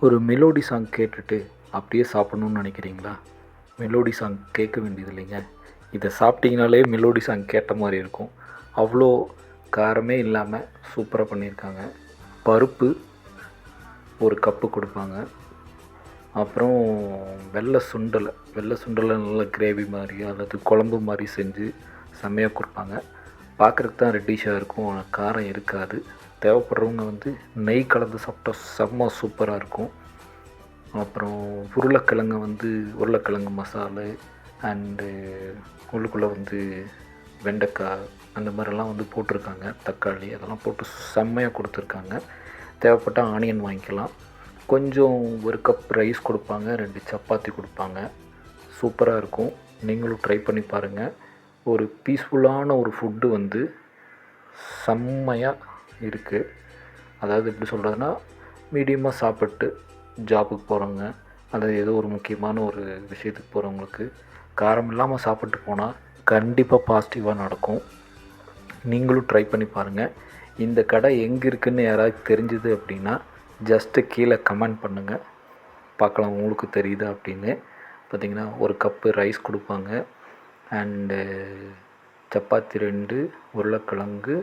ஒரு melody song கேட்டுட்டு அப்படியே சாப்பிட்ணுன்னு நினைக்கிறீங்களா? மெலோடி சாங் கேட்க வேண்டியது இல்லைங்க. இதை சாப்பிட்டிங்கனாலே மெலோடி சாங் கேட்ட மாதிரி இருக்கும். அவ்வளோ காரமே இல்லாமல் சூப்பராக பண்ணியிருக்காங்க. பருப்பு ஒரு கப்பு கொடுப்பாங்க. அப்புறம் வெள்ளை சுண்டலை நல்லா கிரேவி மாதிரி அல்லது குழம்பு மாதிரி செஞ்சு செம்மையாக கொடுப்பாங்க. பார்க்குறதுக்கு தான் ரெட்டிஷாக இருக்கும், ஆனால் காரம் இருக்காது. தேவைப்படுறவங்க வந்து நெய் கலந்து சாப்பிட்டா செம்ம சூப்பராக இருக்கும். அப்புறம் உருளைக்கிழங்கு மசாலா அண்டு உள்ளுக்குள்ளே வந்து வெண்டைக்காய் அந்த மாதிரிலாம் வந்து போட்டிருக்காங்க. தக்காளி அதெல்லாம் போட்டு செம்மையாக கொடுத்துருக்காங்க. தேவைப்பட்டால் ஆனியன் வாங்கிக்கலாம். கொஞ்சம் ஒரு கப் ரைஸ் கொடுப்பாங்க, 2 சப்பாத்தி கொடுப்பாங்க. சூப்பராக இருக்கும். நீங்களும் ட்ரை பண்ணி பாருங்கள். ஒரு பீஸ்ஃபுல்லான ஒரு ஃபுட்டு வந்து செம்மையாக இருக்குது. அதாவது எப்படி சொல்கிறதுனா, மீடியமாக சாப்பிட்டு ஜாபுக்கு போகிறவங்க அல்லது ஏதோ ஒரு முக்கியமான ஒரு விஷயத்துக்கு போகிறவங்களுக்கு காரம் இல்லாமல் சாப்பிட்டு போனால் கண்டிப்பாக பாசிட்டிவாக நடக்கும். நீங்களும் ட்ரை பண்ணி பாருங்கள். இந்த கடை எங்கே இருக்குதுன்னு யாராவது தெரிஞ்சுது அப்படின்னா ஜஸ்ட்டு கீழே கமெண்ட் பண்ணுங்கள், பார்க்கலாம் உங்களுக்கு தெரியுதா அப்படின்னு. பார்த்திங்கன்னா ஒரு கப்பு ரைஸ் கொடுப்பாங்க அண்டு சப்பாத்தி 2, உருளைக்கிழங்கு